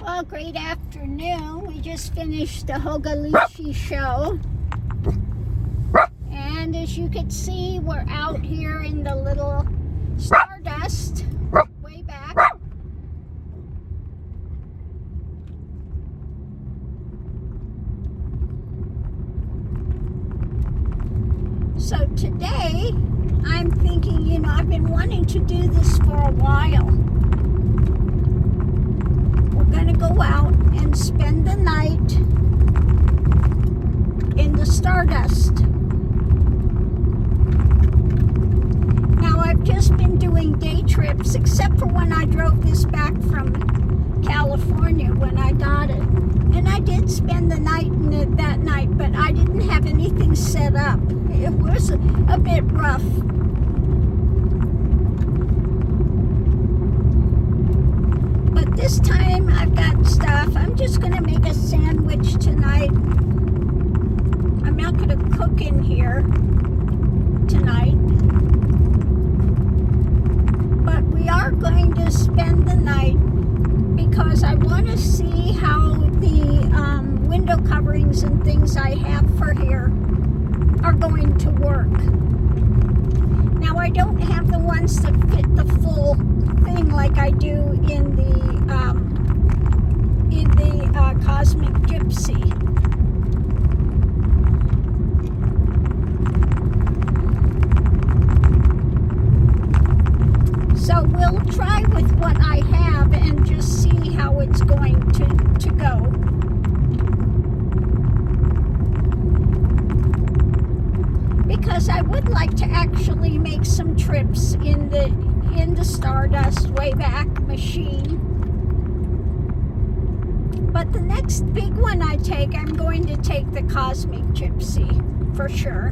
Well, great afternoon. We just finished the Hogalishi show. And as you can see, we're out here in the little Stardust way back. So today, I'm thinking, I've been wanting to do this for a while. We're going to go out and spend the night in the Stardust. Now, I've just been doing day trips, except for when I drove this back from California when I got it. And I did spend the night in it that night, but I didn't have anything set up. It was a bit rough. But this time I've got stuff. I'm just going to make a sandwich tonight. I'm not going to cook in here tonight. But we are going to spend the night because I want to see how the window coverings and things I have for here are going to work. Now, I don't have the ones that fit the full thing like I do in the Cosmic Gypsy. So we'll try with what I have and just see how it's going to go. Because I would like to actually make some trips in the Stardust way back machine. But the next big one I take, I'm going to take the Cosmic Gypsy for sure.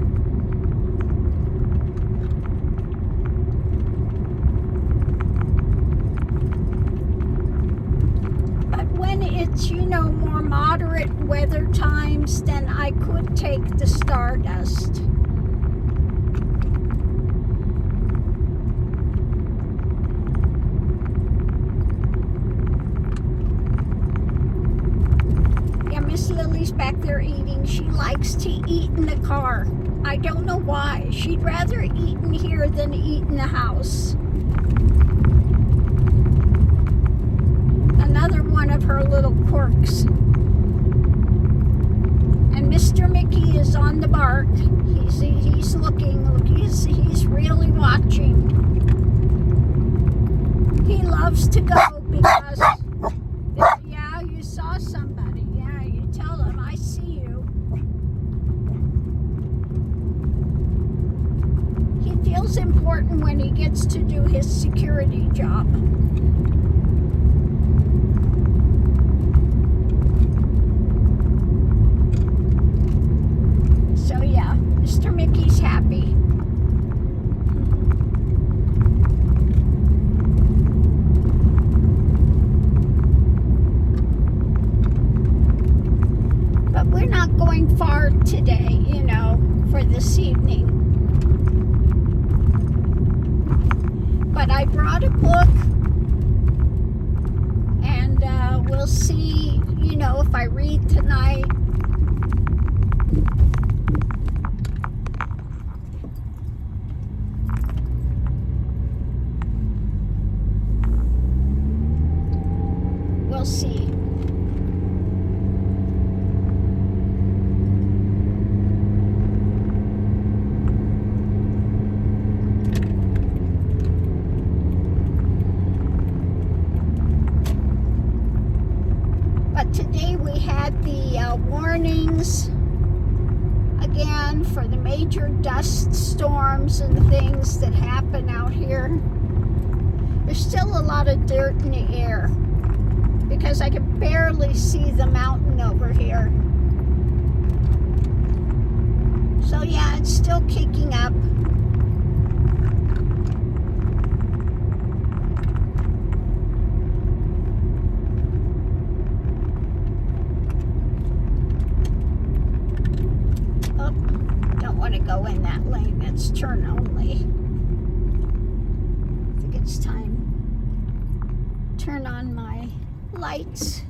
But when it's, more moderate weather times, then I could take the Stardust. Miss Lily's back there eating. She likes to eat in the car. I don't know why. She'd rather eat in here than eat in the house. Another one of her little quirks. And Mr. Mickey is on the bark. He's looking. Look, he's really watching. He loves to go because, yeah, you saw somebody. Tell him I see you. He feels important when he gets to do his security job. So yeah, Mr. Mickey's happy. We're not going far today, for this evening. But I brought a book, and we'll see, if I read tonight. We'll see. Today we had the warnings again for the major dust storms and things that happen out here. There's still a lot of dirt in the air because I can barely see the mountain over here. So yeah, it's still kicking up. Go in that lane. That's turn only. I think it's time. Turn on my lights.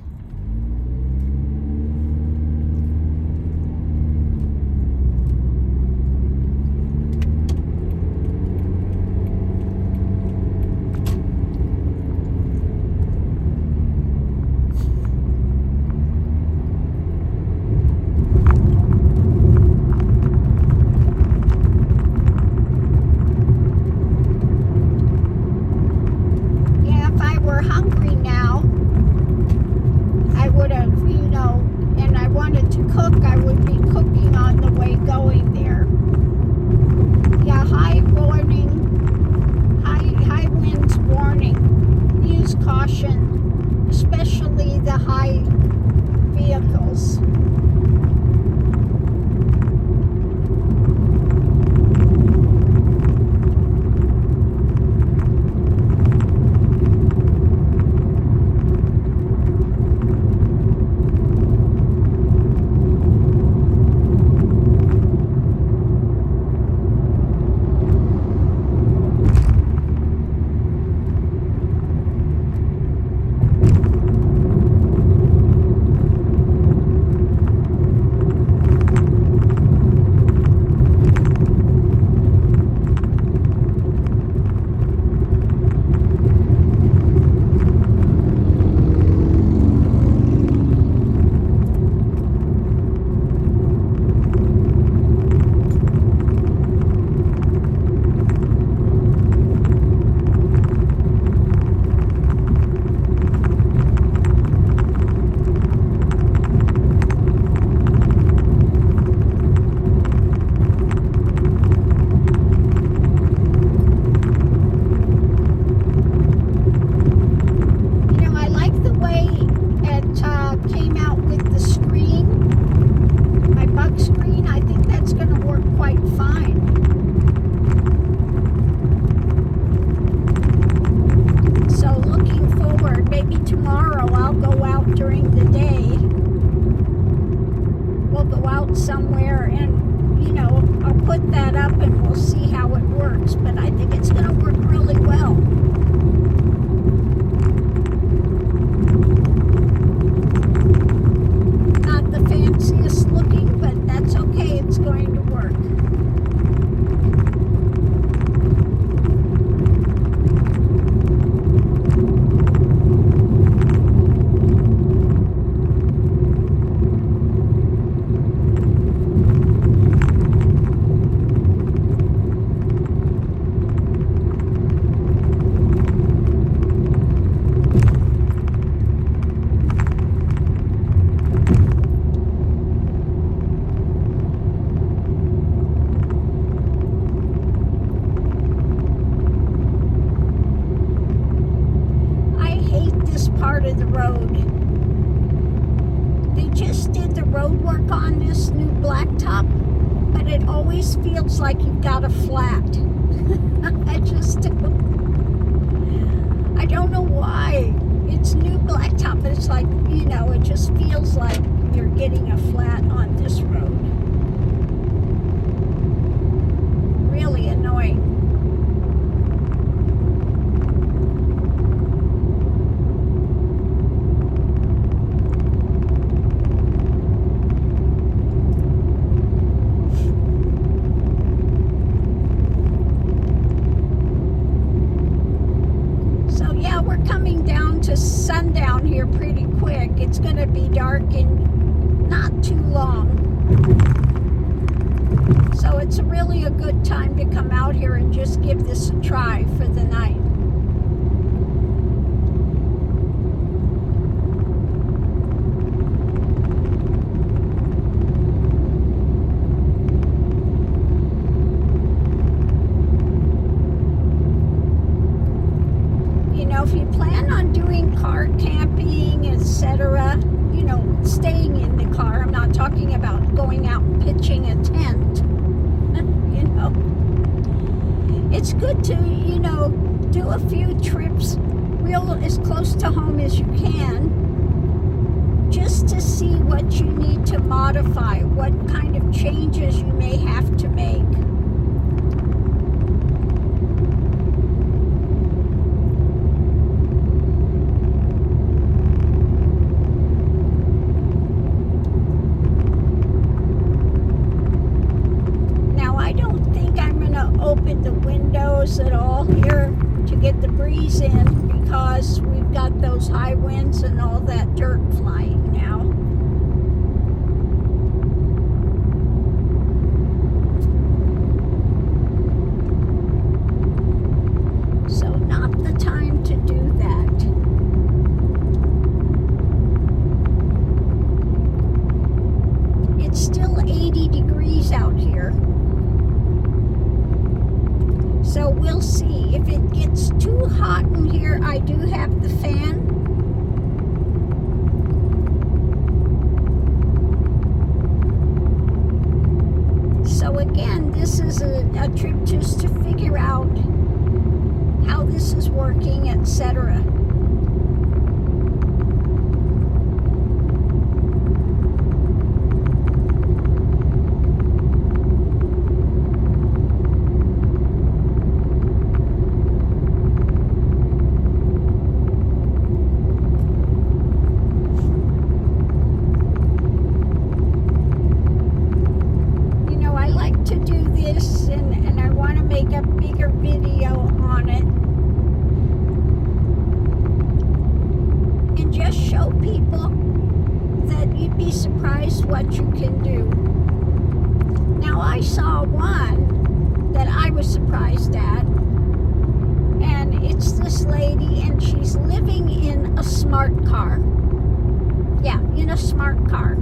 tomorrow I'll go out during the day. We'll go out somewhere and, I'll put that up and we'll see how it works. But I think it's going to work really well. Not the fanciest looking, but that's okay. It's going to work. Part of the road. They just did the road work on this new blacktop, but it always feels like you've got a flat. I don't know why. It's new blacktop, but it's like, it just feels like you're getting a flat on this road. Really annoying. Sundown here pretty quick. It's going to be dark in not too long. So it's really a good time to come out here and just give this a try for the night. If you plan on doing car camping, etc., staying in the car, I'm not talking about going out and pitching a tent, it's good to, do a few trips real as close to home as you can, just to see what you need to modify, what kind of changes you may have to make. Open the windows at all here to get the breeze in, because we've got those high winds and all that dirt flying now. So not the time to do that. It's still 80 degrees out here. So we'll see. If it gets too hot in here, I do have the fan. So again, this is a trip just to figure out how this is working, etc. Show people that you'd be surprised what you can do. Now I saw one that I was surprised at, and it's this lady, and she's living in a smart car. Yeah, in a smart car.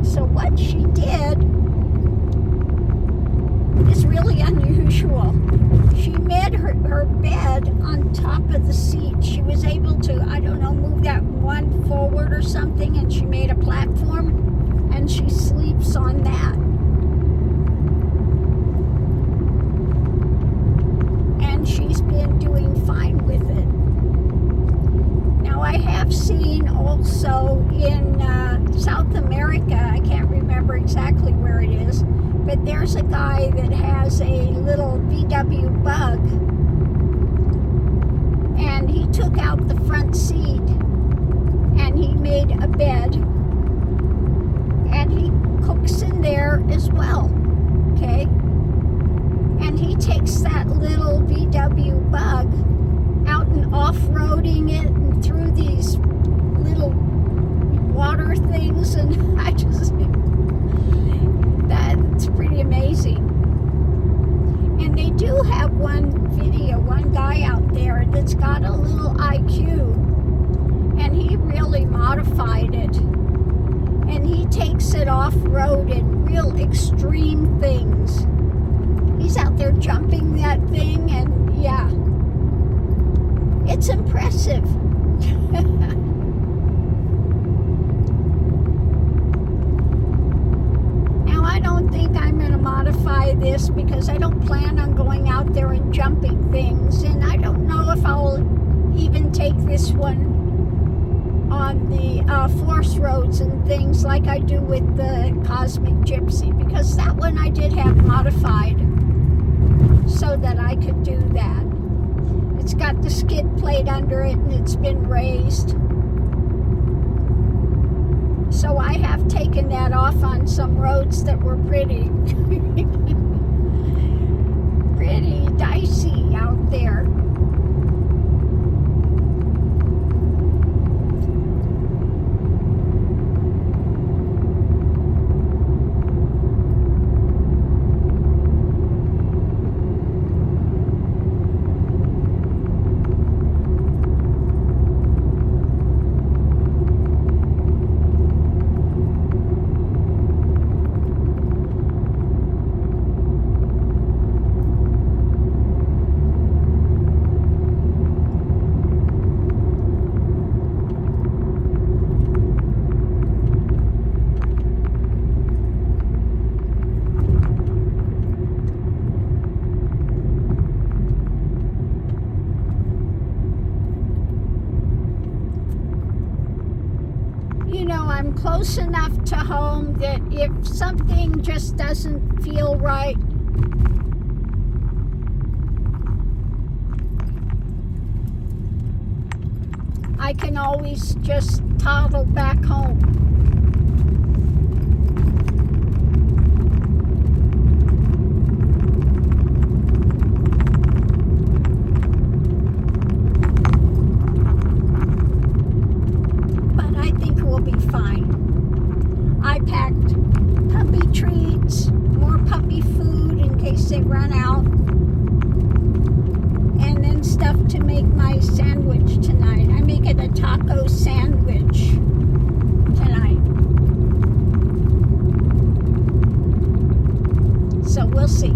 So what she did is really unusual. She made her bed on top of the seat. She was able to, move that one forward or something, and she made a platform, and she sleeps on that. And she's been doing fine with it. I have seen also in South America, I can't remember exactly where it is, but there's a guy that has a little VW bug, and he took out the front seat and he made a bed, and he cooks in there as well, okay? And he takes that little VW bug out and off-roading it and through these little water things, and I just, that's pretty amazing. And they do have one guy out there that's got a little IQ, and he really modified it, and he takes it off-road in real extreme things. He's out there jumping that thing, and yeah, it's impressive. Now, I don't think I'm going to modify this because I don't plan on going out there and jumping things, and I don't know if I'll even take this one on the force roads and things like I do with the Cosmic Gypsy, because that one I did have modified so that I could do that. It's got the skid plate under it, and it's been raised. So I have taken that off on some roads that were pretty pretty dicey out there. I'm close enough to home that if something just doesn't feel right, I can always just toddle back home. I packed puppy treats, more puppy food in case they run out, and then stuff to make my sandwich tonight. I make it a taco sandwich tonight. So we'll see.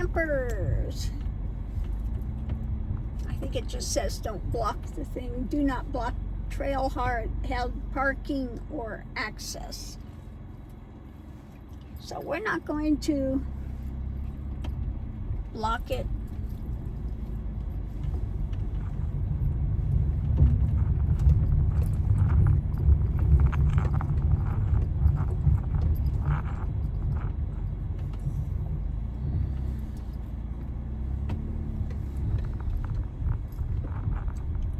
campers. I think it just says don't block the thing. Do not block trail-held parking or access. So we're not going to block it.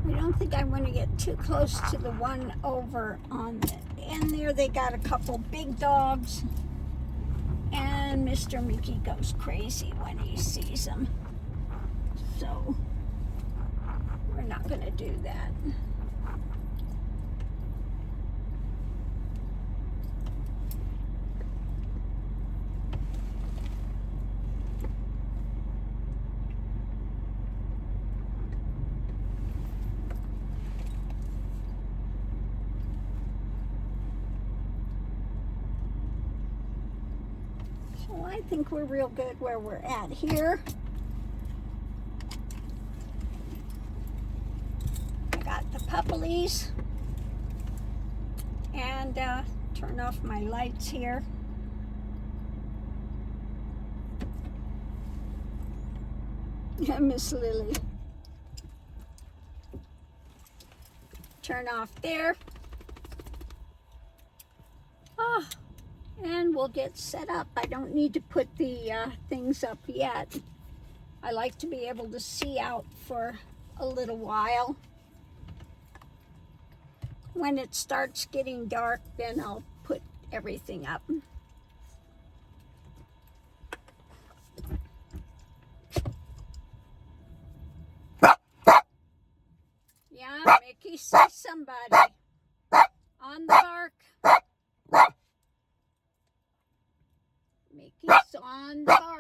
I don't think I want to get too close to the one over on the end there. They got a couple big dogs, and Mr. Mickey goes crazy when he sees them. So we're not going to do that. So I think we're real good where we're at here. I got the puppies, and turn off my lights here. Miss Lily. Turn off there. Oh, and we'll get set up. I don't need to put the things up yet. I like to be able to see out for a little while. When it starts getting dark, then I'll put everything up. Yeah, Mickey sees somebody on the bark. Mickey's on the bark.